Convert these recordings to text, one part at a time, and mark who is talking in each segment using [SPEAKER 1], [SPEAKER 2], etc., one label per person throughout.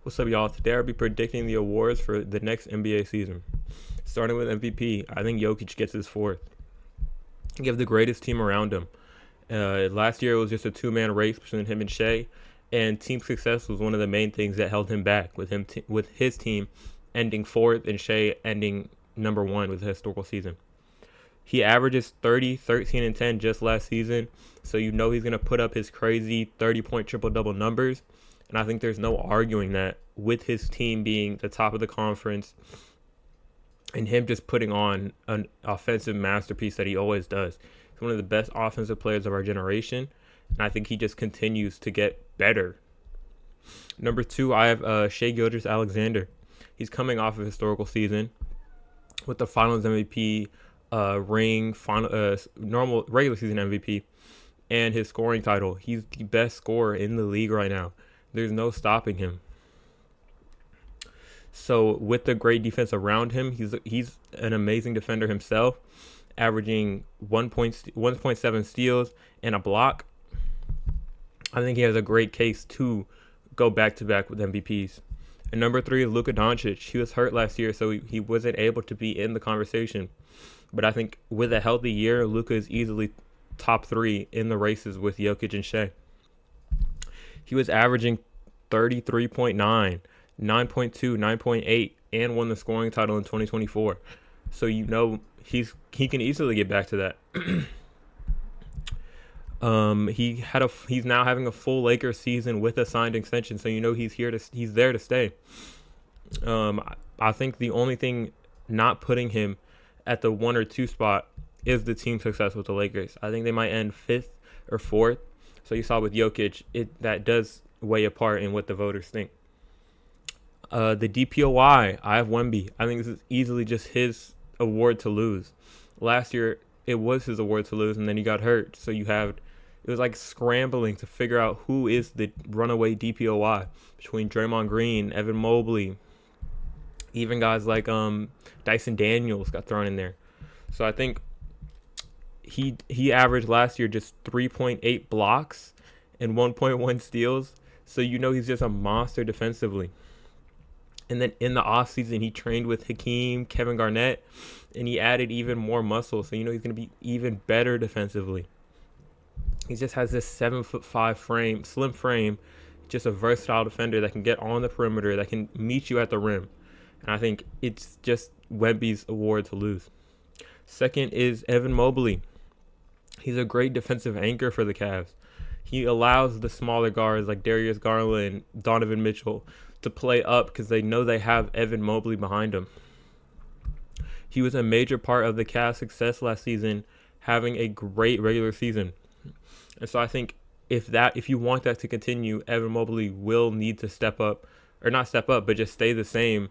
[SPEAKER 1] What's up, y'all? Today I'll be predicting the awards for the next NBA season. Starting with MVP, I think Jokic gets his fourth. You have the greatest team around him. Last year it was just a two-man race between him and Shea, and team success was one of the main things that held him back. With his team ending fourth and Shea ending number one with the historical season. He averages 30, 13, and 10 just last season, so you know he's going to put up his crazy 30-point triple-double numbers. And I think there's no arguing that with his team being the top of the conference and him just putting on an offensive masterpiece that he always does. He's one of the best offensive players of our generation, and I think he just continues to get better. Number two, I have Shea Gilgeous-Alexander. He's coming off a historical season with the Finals MVP ring, normal regular season MVP, and his scoring title. He's the best scorer in the league right now. There's no stopping him. So with the great defense around him, he's an amazing defender himself, averaging 1.7 steals and a block. I think he has a great case to go back-to-back with MVPs. And number three is Luka Doncic. He was hurt last year, so he wasn't able to be in the conversation. But I think with a healthy year, Luka is easily top three in the races with Jokic and Shea. He was averaging 33.9, 9.2, 9.8, and won the scoring title in 2024. So you know he can easily get back to that. He's now having a full Lakers season with a signed extension, so you know he's there to stay. I think the only thing not putting him at the 1 or 2 spot is the team success with the Lakers. I think they might end 5th or 4th. So you saw with Jokic, that does weigh a part in what the voters think. The DPOY, I have Wemby. I think this is easily just his award to lose. Last year, it was his award to lose, and then he got hurt. So it was like scrambling to figure out who is the runaway DPOY between Draymond Green, Evan Mobley, even guys like Dyson Daniels got thrown in there. So I think he averaged last year just 3.8 blocks and 1.1 steals. So you know he's just a monster defensively. And then in the offseason, he trained with Hakeem, Kevin Garnett, and he added even more muscle. So you know he's going to be even better defensively. He just has this 7'5" frame, slim frame, just a versatile defender that can get on the perimeter, that can meet you at the rim. And I think it's just Wemby's award to lose. Second is Evan Mobley. He's a great defensive anchor for the Cavs. He allows the smaller guards like Darius Garland, Donovan Mitchell to play up because they know they have Evan Mobley behind him. He was a major part of the Cavs' success last season, having a great regular season. And so I think if you want that to continue, Evan Mobley will need to step up, or not step up, but just stay the same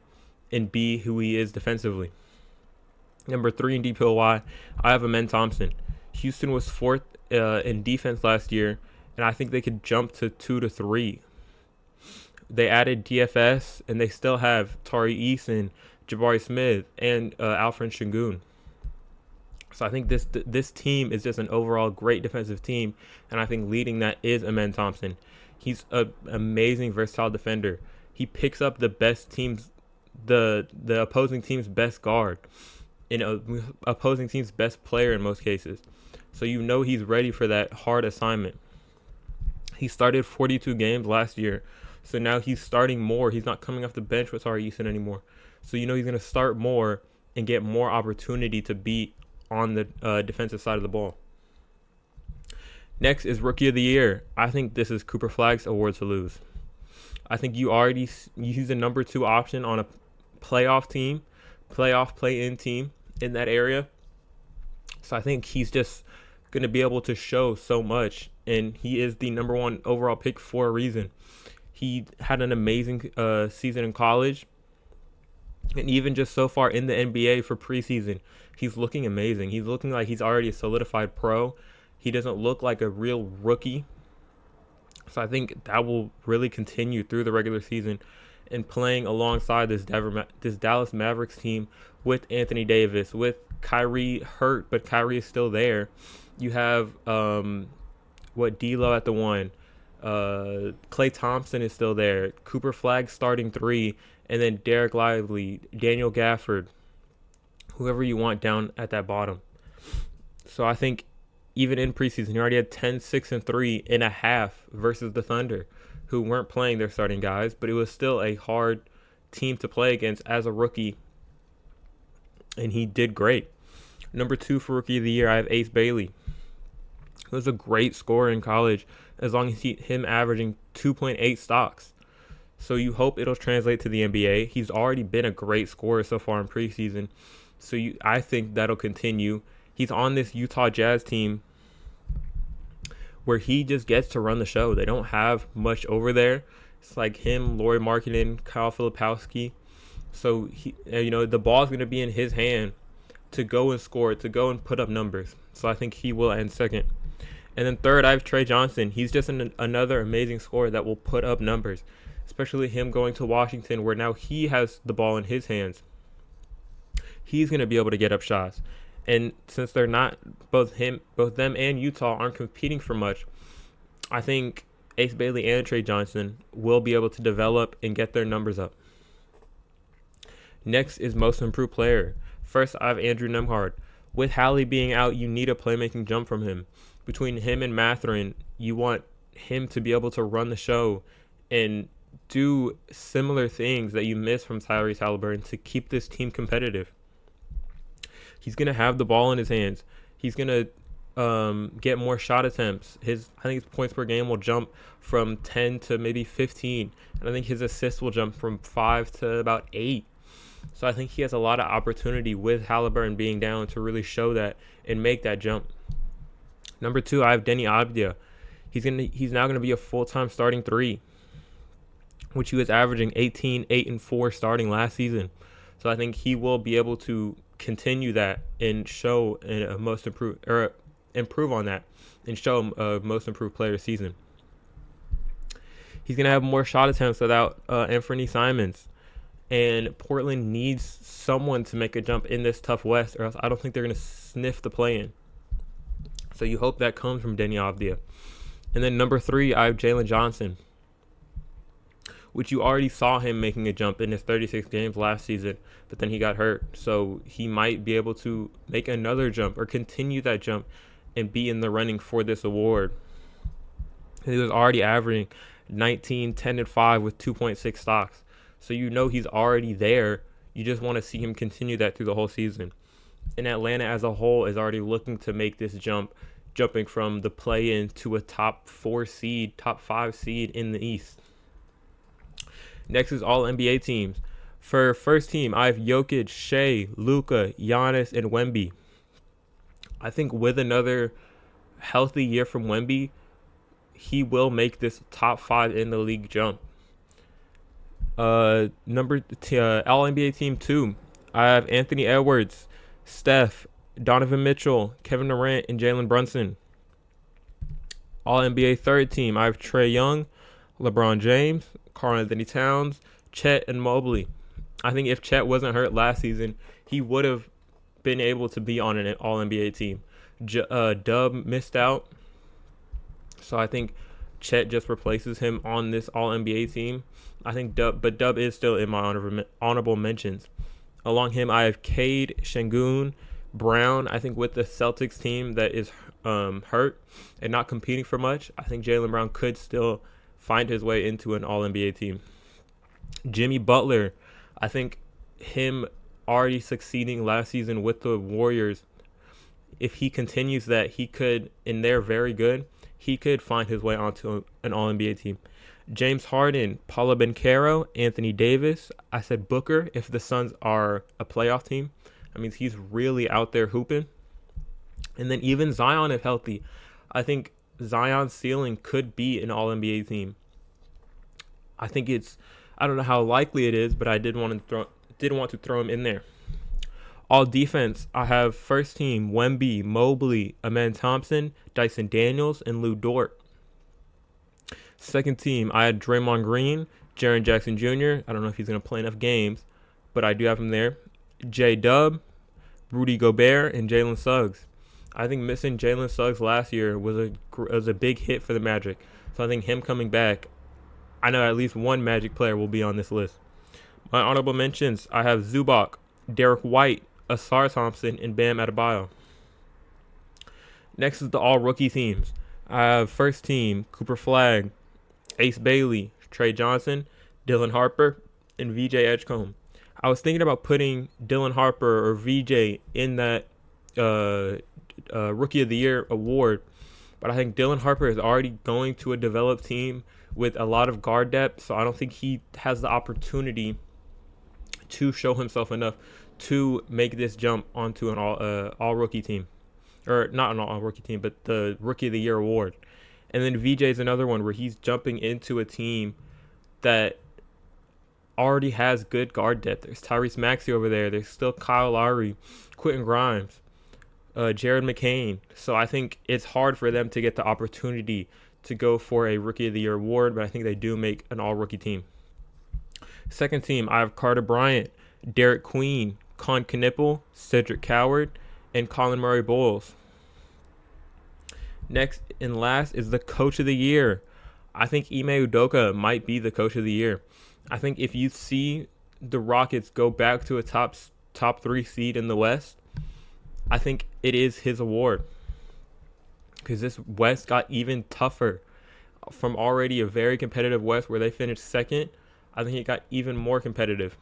[SPEAKER 1] and be who he is defensively. Number three in DPOY, I have Amen Thompson. Houston was 4th in defense last year, and I think they could jump to 2 to 3. They added DFS, and they still have Tari Eason, Jabari Smith, and Alfred Şengün. So I think this team is just an overall great defensive team, and I think leading that is Amen Thompson. He's an amazing, versatile defender. He picks up the best teams, the opposing team's best guard, and opposing team's best player in most cases. So you know he's ready for that hard assignment. He started 42 games last year, so now he's starting more. He's not coming off the bench with Tari Eason anymore. So you know he's going to start more and get more opportunity to be on the defensive side of the ball. Next is Rookie of the Year. I think this is Cooper Flagg's award to lose. I think he's the number 2 option on a playoff play-in team in that area. So I think he's just going to be able to show so much, and he is the number 1 overall pick for a reason. He had an amazing season in college, and even just so far in the NBA for preseason, he's looking amazing. He's looking like he's already a solidified pro. He doesn't look like a real rookie. So I think that will really continue through the regular season, and playing alongside this Dallas Mavericks team with Anthony Davis, with Kyrie hurt, but Kyrie is still there. You have D'Lo at the 1, Klay Thompson is still there. Cooper Flagg starting 3, and then Derek Lively, Daniel Gafford, whoever you want down at that bottom. So I think even in preseason, he already had 10, 6, and 3.5 versus the Thunder, who weren't playing their starting guys, but it was still a hard team to play against as a rookie, and he did great. Number 2 for Rookie of the Year, I have Ace Bailey. He was a great scorer in college, as long as him averaging 2.8 stocks. So you hope it'll translate to the NBA. He's already been a great scorer so far in preseason, so I think that'll continue. He's on this Utah Jazz team where he just gets to run the show. They don't have much over there. It's like him, Lauri Markkanen, Kyle Filipowski. So the ball's going to be in his hand to go and score, to go and put up numbers. So I think he will end second. And then third, I have Trey Johnson. He's just another amazing scorer that will put up numbers, especially him going to Washington, where now he has the ball in his hands. He's going to be able to get up shots. And since they're not, both them and Utah aren't competing for much, I think Ace Bailey and Trey Johnson will be able to develop and get their numbers up. Next is Most Improved Player. First, I have Andrew Nembhard. With Hallie being out, you need a playmaking jump from him. Between him and Mathurin, you want him to be able to run the show and do similar things that you miss from Tyrese Haliburton to keep this team competitive. He's going to have the ball in his hands. He's going to get more shot attempts. I think his points per game will jump from 10 to maybe 15. And I think his assists will jump from 5 to about 8. So I think he has a lot of opportunity with Haliburton being down to really show that and make that jump. Number 2, I have Deni Avdija. He's now going to be a full-time starting 3, which he was averaging 18, 8, and 4 starting last season. So I think he will be able to continue that and show a most improved, or improve on that and show a most improved player season. He's going to have more shot attempts without Anthony Simons. And Portland needs someone to make a jump in this tough West, or else I don't think they're going to sniff the play-in. So you hope that comes from Deni Avdija. And then number 3, I have Jalen Johnson, which you already saw him making a jump in his 36 games last season, but then he got hurt. So he might be able to make another jump or continue that jump and be in the running for this award. He was already averaging 19, 10, and 5 with 2.6 stocks. So you know he's already there. You just want to see him continue that through the whole season. And Atlanta as a whole is already looking to make this jump, jumping from the play-in to a top 4 seed, top 5 seed in the East. Next is all NBA teams. For first team, I have Jokic, Shea, Luka, Giannis, and Wemby. I think with another healthy year from Wemby, he will make this top 5 in the league jump. All NBA team 2, I have Anthony Edwards, Steph, Donovan Mitchell, Kevin Durant, and Jalen Brunson. All NBA third team, I have Trae Young, LeBron James, Karl-Anthony Towns, Chet, and Mobley. I think if Chet wasn't hurt last season, he would have been able to be on an All-NBA team. Dub missed out, so I think Chet just replaces him on this All-NBA team. I think Dub is still in my honorable mentions. Along him, I have Cade, Şengün, Brown. I think with the Celtics team that is hurt and not competing for much, I think Jaylen Brown could still find his way into an All-NBA team. Jimmy Butler, I think him already succeeding last season with the Warriors, if he continues that, he could, and they're very good, he could find his way onto an All-NBA team. James Harden, Paolo Banchero, Anthony Davis. I said Booker if the Suns are a playoff team. I mean, he's really out there hooping. And then even Zion, if healthy, I think Zion's ceiling could be an All-NBA team. I think I don't know how likely it is, but I did want to throw him in there. All defense, I have first team Wemby, Mobley, Amen Thompson, Dyson Daniels, and Lou Dort. Second team, I had Draymond Green, Jaren Jackson Jr. I don't know if he's going to play enough games, but I do have him there. J-Dub, Rudy Gobert, and Jalen Suggs. I think missing Jalen Suggs last year was a big hit for the Magic. So So I think him coming back, I know at least one Magic player will be on this list. My honorable mentions, I have Zubac, Derek White, Asar Thompson, and Bam Adebayo. Next is the all-rookie teams. I have first team, Cooper Flagg, Ace Bailey, Trey Johnson, Dylan Harper, and VJ Edgecombe. I was thinking about putting Dylan Harper or VJ in that Rookie of the Year award, but I think Dylan Harper is already going to a developed team with a lot of guard depth, so I don't think he has the opportunity to show himself enough to make this jump onto an all rookie team, or not an all rookie team, but the Rookie of the Year award. And then VJ is another one where he's jumping into a team that already has good guard depth. There's Tyrese Maxey over there. There's still Kyle Lowry, Quentin Grimes, Jared McCain. So I think it's hard for them to get the opportunity to go for a Rookie of the Year award, but I think they do make an all-rookie team. Second team, I have Carter Bryant, Derek Queen, Con Knipple, Cedric Coward, and Colin Murray Bowles. Next and last is the Coach of the Year. I think Ime Udoka might be the Coach of the Year. I think if you see the Rockets go back to a top 3 seed in the West, I think it is his award, because this West got even tougher from already a very competitive West where they finished second. I think it got even more competitive.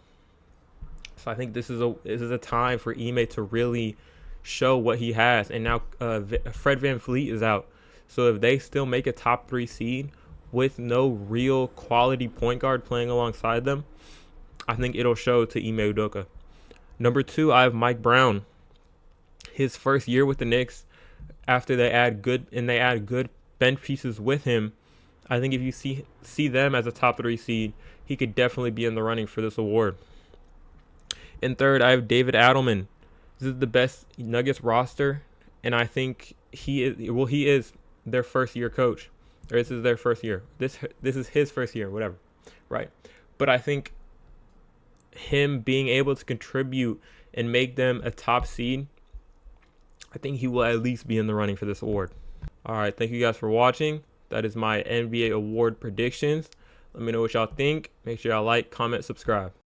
[SPEAKER 1] So I think this is a time for Ime to really show what he has. And now Fred VanVleet is out. So if they still make a top 3 seed with no real quality point guard playing alongside them, I think it'll show to Ime Udoka. Number 2, I have Mike Brown. His first year with the Knicks, after they add good bench pieces with him, I think if you see them as a top 3 seed, he could definitely be in the running for this award. And third, I have David Adelman. This is the best Nuggets roster, and I think he is their first year coach, or this is their first year. This is his first year, whatever, right? But I think him being able to contribute and make them a top seed, I think he will at least be in the running for this award. All right, thank you guys for watching. That is my NBA award predictions. Let me know what y'all think. Make sure y'all like, comment, subscribe.